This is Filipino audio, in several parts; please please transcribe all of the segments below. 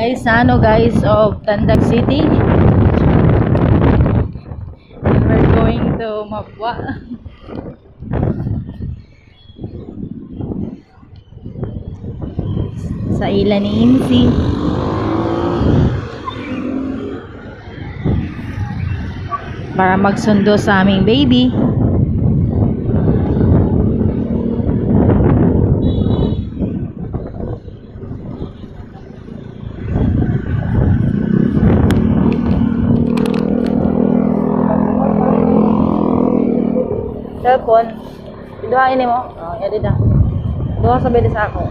Guys, ano guys of Tandag City. We're going to Mapua. Sa ila ni Insi. Para magsundo sa aming baby. Cellphone. Duha ini mo. Oh, ya dida. Duha sa bede sa ako.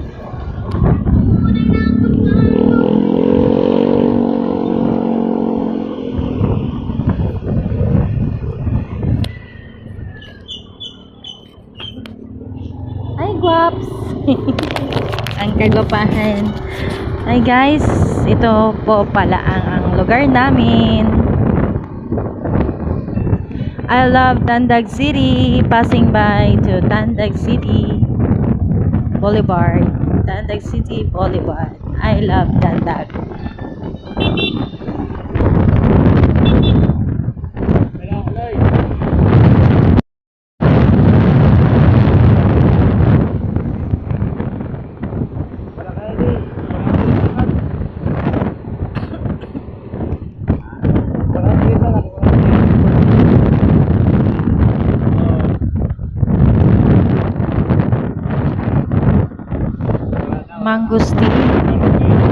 Ay, guwaps. Ang kagwapahan. Ay guys, ito po pala ang lugar namin. I love Tandag City. Passing by to Tandag City Boulevard. Tandag City Boulevard. I love Tandag. Mangustin.